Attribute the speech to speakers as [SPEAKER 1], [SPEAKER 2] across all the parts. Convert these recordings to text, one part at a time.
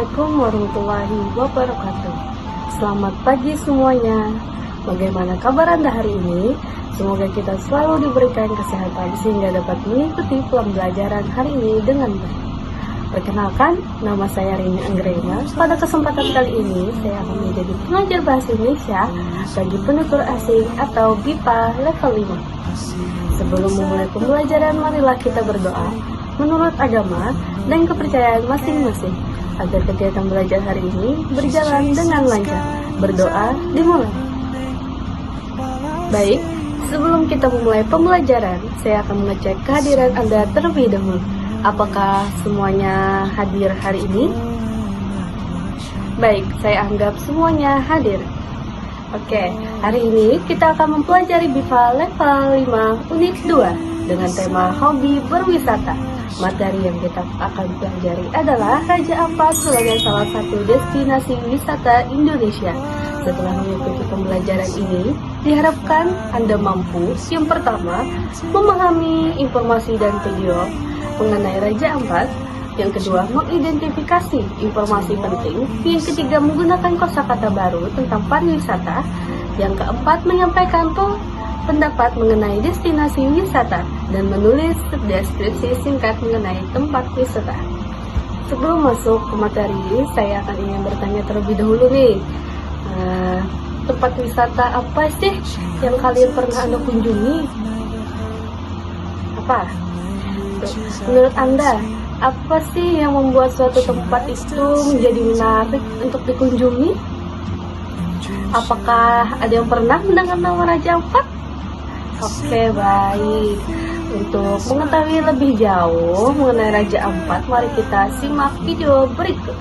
[SPEAKER 1] Assalamualaikum warahmatullahi wabarakatuh. Selamat pagi semuanya. Bagaimana kabar Anda hari ini? Semoga kita selalu diberikan kesehatan sehingga dapat mengikuti pembelajaran hari ini dengan baik. Perkenalkan, nama saya Rini Anggrena. Pada kesempatan kali ini, saya akan menjadi pengajar bahasa Indonesia bagi penutur asing atau BIPA level 5. Sebelum memulai pembelajaran, marilah kita berdoa menurut agama dan kepercayaan masing-masing agar kegiatan belajar hari ini berjalan dengan lancar. Berdoa dimulai. Baik, sebelum kita memulai pembelajaran, saya akan mengecek kehadiran Anda terlebih dahulu. Apakah semuanya hadir hari ini? Baik, saya anggap semuanya hadir. Oke, hari ini kita akan mempelajari BIPA level 5 unit 2 dengan tema hobi berwisata. Materi yang kita akan pelajari adalah Raja Ampat sebagai salah satu destinasi wisata Indonesia. Setelah mengikuti pembelajaran ini, diharapkan Anda mampu yang pertama, memahami informasi dan video mengenai Raja Ampat. Yang kedua, mengidentifikasi informasi penting. Yang ketiga, menggunakan kosakata baru tentang pariwisata. Yang keempat, menyampaikan pendapat mengenai destinasi wisata dan menulis deskripsi singkat mengenai tempat wisata. Sebelum masuk ke materi, saya akan ingin bertanya terlebih dahulu nih, tempat wisata apa sih yang kalian pernah Anda kunjungi? Apa? Menurut Anda, apa sih yang membuat suatu tempat itu menjadi menarik untuk dikunjungi? Apakah ada yang pernah mendengar nama Raja Ampat? Oke, baik. Untuk mengetahui lebih jauh mengenai Raja Ampat, mari kita simak video berikut.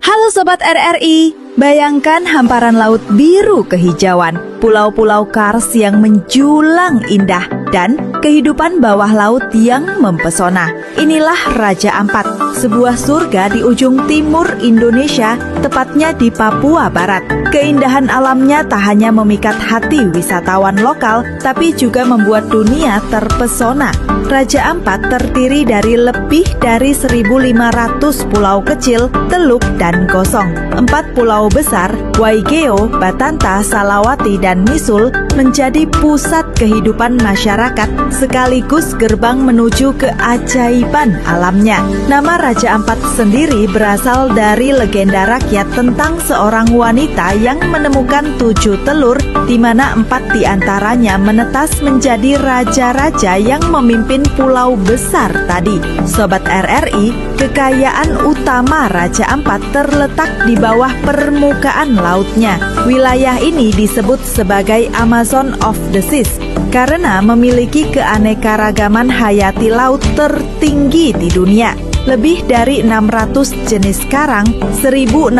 [SPEAKER 2] Halo Sobat RRI, bayangkan hamparan laut biru kehijauan, pulau-pulau Kars yang menjulang indah, dan kehidupan bawah laut yang mempesona. Inilah Raja Ampat, sebuah surga di ujung timur Indonesia, tepatnya di Papua Barat. Keindahan alamnya tak hanya memikat hati wisatawan lokal, tapi juga membuat dunia terpesona. Raja Ampat terdiri dari lebih dari 1.500 pulau kecil, teluk, dan gosong. 4 pulau besar, Waigeo, Batanta, Salawati, dan Misul, menjadi pusat kehidupan masyarakat, sekaligus gerbang menuju keajaiban alamnya. Nama Raja Ampat sendiri berasal dari legenda rakyat tentang seorang wanita yang menemukan 7 telur, di mana 4 diantaranya menetas menjadi raja-raja yang memimpin pulau besar tadi. Sobat RRI, kekayaan utama Raja Ampat terletak di bawah permukaan lautnya. Wilayah ini disebut sebagai Amazon of the Seas karena memiliki keanekaragaman hayati laut tertinggi di dunia. Lebih dari 600 jenis karang, 1.600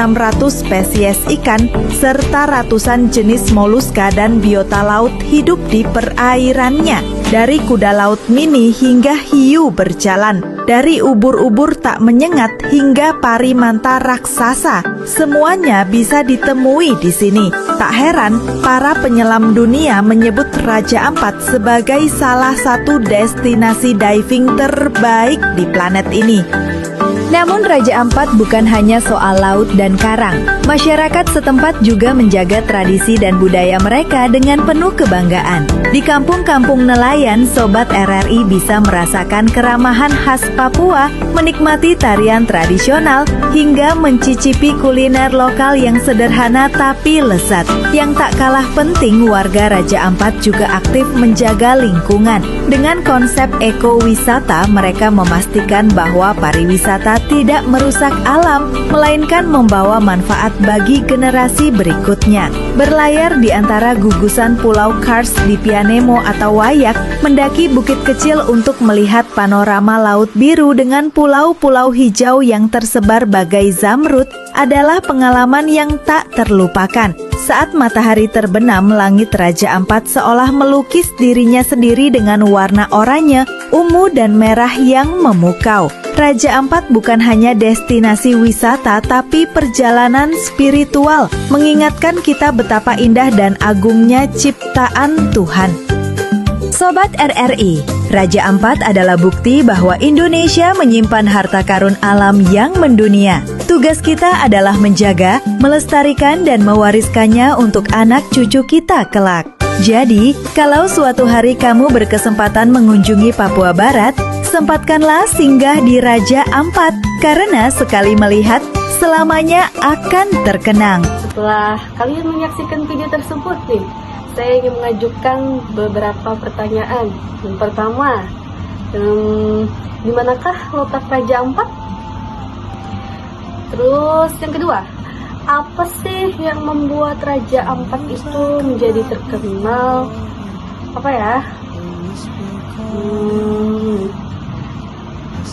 [SPEAKER 2] spesies ikan, serta ratusan jenis moluska dan biota laut hidup di perairannya. Dari kuda laut mini hingga hiu berjalan, dari ubur-ubur tak menyengat hingga pari manta raksasa, semuanya bisa ditemui di sini. Tak heran, para penyelam dunia menyebut Raja Ampat sebagai salah satu destinasi diving terbaik di planet ini. Namun Raja Ampat bukan hanya soal laut dan karang. Masyarakat setempat juga menjaga tradisi dan budaya mereka dengan penuh kebanggaan. Di kampung-kampung nelayan, Sobat RRI bisa merasakan keramahan khas Papua, menikmati tarian tradisional, hingga mencicipi kuliner lokal yang sederhana tapi lezat. Yang tak kalah penting, warga Raja Ampat juga aktif menjaga lingkungan. Dengan konsep ekowisata, mereka memastikan bahwa pariwisata tidak merusak alam, melainkan membawa manfaat bagi generasi berikutnya. Berlayar di antara gugusan pulau Kars di Pianemo atau Wayak, mendaki bukit kecil untuk melihat panorama laut biru dengan pulau-pulau hijau yang tersebar bagai zamrud adalah pengalaman yang tak terlupakan. Saat matahari terbenam, langit Raja Ampat seolah melukis dirinya sendiri dengan warna oranye, ungu, dan merah yang memukau. Raja Ampat bukan hanya destinasi wisata, tapi perjalanan spiritual, mengingatkan kita betapa indah dan agungnya ciptaan Tuhan. Sobat RRI, Raja Ampat adalah bukti bahwa Indonesia menyimpan harta karun alam yang mendunia. Tugas kita adalah menjaga, melestarikan, dan mewariskannya untuk anak cucu kita kelak. Jadi, kalau suatu hari kamu berkesempatan mengunjungi Papua Barat, sempatkanlah singgah di Raja Ampat, karena sekali melihat, selamanya akan terkenang.
[SPEAKER 1] Setelah kalian menyaksikan video tersebut nih, saya ingin mengajukan beberapa pertanyaan. Yang pertama, di manakah letak Raja Ampat? Terus yang kedua, apa sih yang membuat Raja Ampat itu menjadi terkenal? Apa ya?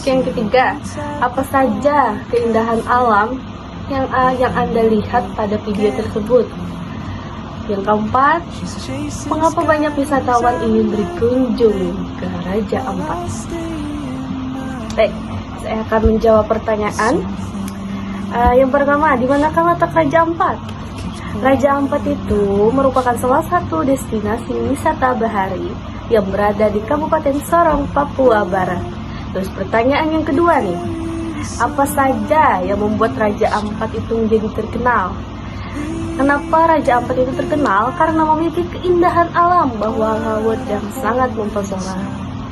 [SPEAKER 1] Yang ketiga, apa saja keindahan alam yang Anda lihat pada video tersebut? Yang keempat, mengapa banyak wisatawan ingin berkunjung ke Raja Ampat? Baik, saya akan menjawab pertanyaan. Yang pertama, di manakah letak Raja Ampat? Raja Ampat itu merupakan salah satu destinasi wisata bahari yang berada di Kabupaten Sorong, Papua Barat. Terus pertanyaan yang kedua nih, apa saja yang membuat Raja Ampat itu menjadi terkenal? Kenapa Raja Ampat itu terkenal? Karena memiliki keindahan alam bawah laut yang sangat mempesona.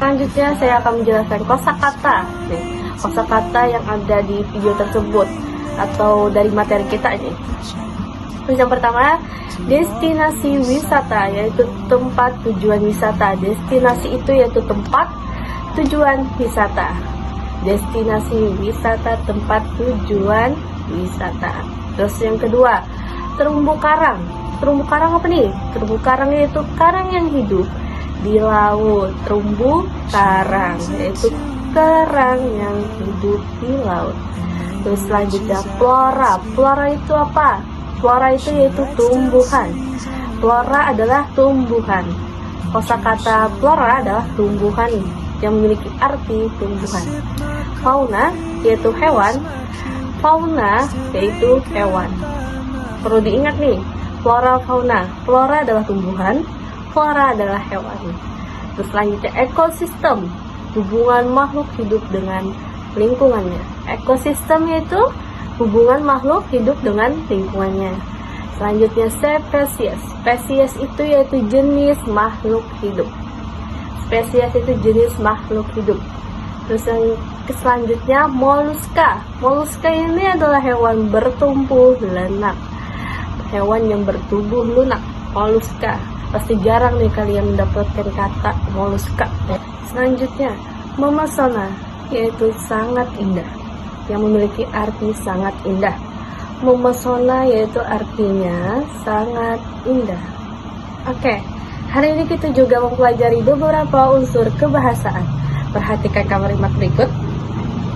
[SPEAKER 1] Selanjutnya saya akan menjelaskan kosakata. Kosakata yang ada di video tersebut atau dari materi kita ini. Terus yang pertama, destinasi wisata, yaitu tempat tujuan wisata. Destinasi itu yaitu tempat tujuan wisata. Destinasi wisata, tempat tujuan wisata. Terus yang kedua, terumbu karang. Terumbu karang apa nih? Terumbu karang yaitu karang yang hidup di laut. Terumbu karang yaitu karang yang hidup di laut. Terus selanjutnya flora. Flora itu apa? Flora itu yaitu tumbuhan. Flora adalah tumbuhan. Kosakata flora adalah tumbuhan yang memiliki arti tumbuhan. Fauna yaitu hewan. Fauna yaitu hewan. Perlu diingat nih, flora fauna. Flora adalah tumbuhan, flora adalah hewan. Terus selanjutnya ekosistem, hubungan makhluk hidup dengan lingkungannya. Ekosistem yaitu hubungan makhluk hidup dengan lingkungannya. Selanjutnya spesies. Spesies itu yaitu jenis makhluk hidup. Spesies itu jenis makhluk hidup. Terus yang selanjutnya moluska. Moluska ini adalah hewan bertumbuh lunak. Hewan yang bertubuh lunak, moluska. Pasti jarang nih kalian mendapatkan kata moluska. Selanjutnya, memesona, yaitu sangat indah, yang memiliki arti sangat indah. Memesona yaitu artinya sangat indah. Oke, hari ini kita juga mempelajari beberapa unsur kebahasaan. Perhatikan kalimat berikut.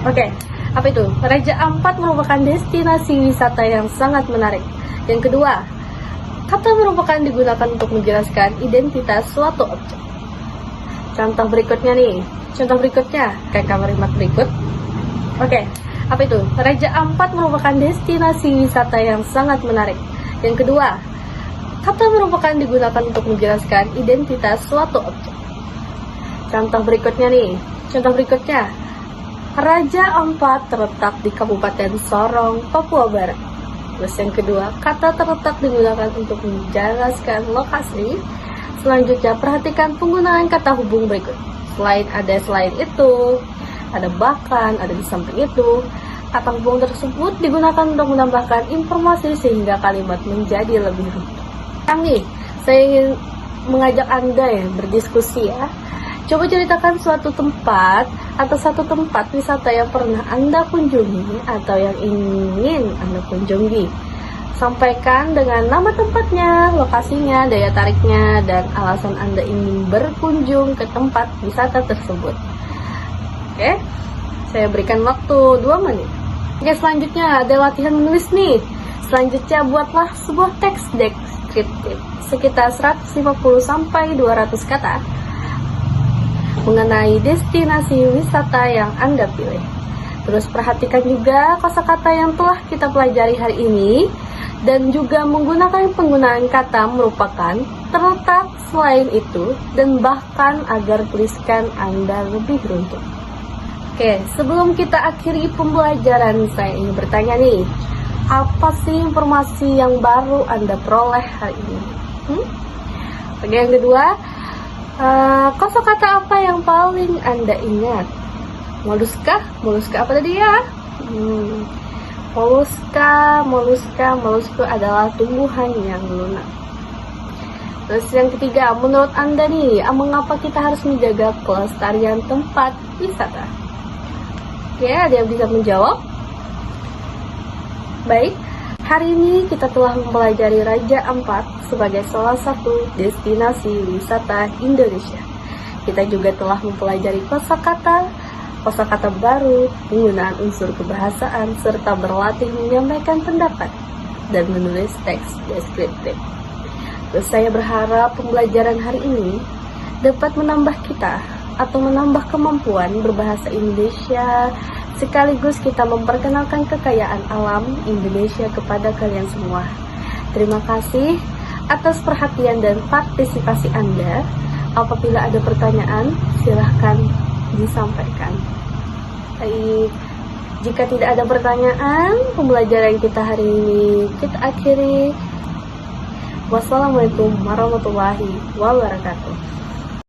[SPEAKER 1] Oke, apa itu? Raja Ampat merupakan destinasi wisata yang sangat menarik. Yang kedua, kata merupakan digunakan untuk menjelaskan identitas suatu objek. Contoh berikutnya nih. Contoh berikutnya, kayak kalimat berikut. Oke, apa itu? Raja Ampat merupakan destinasi wisata yang sangat menarik. Yang kedua, kata merupakan digunakan untuk menjelaskan identitas suatu objek. Contoh berikutnya nih. Contoh berikutnya, Raja Ampat terletak di Kabupaten Sorong, Papua Barat. Terus yang kedua, kata terletak digunakan untuk menjelaskan lokasi. Selanjutnya, perhatikan penggunaan kata hubung berikut. Selain itu, ada bahkan, ada di samping itu. Kata hubung tersebut digunakan untuk menambahkan informasi sehingga kalimat menjadi lebih runtut. Sekarang nih, saya ingin mengajak Anda ya berdiskusi ya. Coba ceritakan suatu tempat atau satu tempat wisata yang pernah Anda kunjungi atau yang ingin Anda kunjungi. Sampaikan dengan nama tempatnya, lokasinya, daya tariknya, dan alasan Anda ingin berkunjung ke tempat wisata tersebut. Oke, saya berikan waktu 2 menit. Oke, selanjutnya ada latihan menulis nih. Selanjutnya buatlah sebuah teks deskriptif sekitar 150-200 kata mengenai destinasi wisata yang Anda pilih. Terus perhatikan juga kosakata yang telah kita pelajari hari ini dan juga menggunakan penggunaan kata merupakan, terletak, selain itu, dan bahkan agar tuliskan Anda lebih beruntung. Oke, sebelum kita akhiri pembelajaran, saya ingin bertanya nih, apa sih informasi yang baru Anda peroleh hari ini? Oke, yang kedua, kosakata apa yang paling Anda ingat? Moluska apa tadi ya? Moluska adalah tumbuhan yang lunak. Terus yang ketiga, menurut Anda nih, mengapa kita harus menjaga kelestarian tempat wisata? Oke, ada yang bisa menjawab? Baik, hari ini kita telah mempelajari Raja Ampat sebagai salah satu destinasi wisata Indonesia. Kita juga telah mempelajari kosakata baru, penggunaan unsur kebahasaan, serta berlatih menyampaikan pendapat dan menulis teks deskriptif. Terus saya berharap pembelajaran hari ini dapat menambah kita atau menambah kemampuan berbahasa Indonesia, sekaligus kita memperkenalkan kekayaan alam Indonesia kepada kalian semua. Terima kasih atas perhatian dan partisipasi Anda. Apabila ada pertanyaan, silahkan disampaikan. Baik, jika tidak ada pertanyaan, pembelajaran kita hari ini kita akhiri. Wassalamualaikum warahmatullahi wabarakatuh.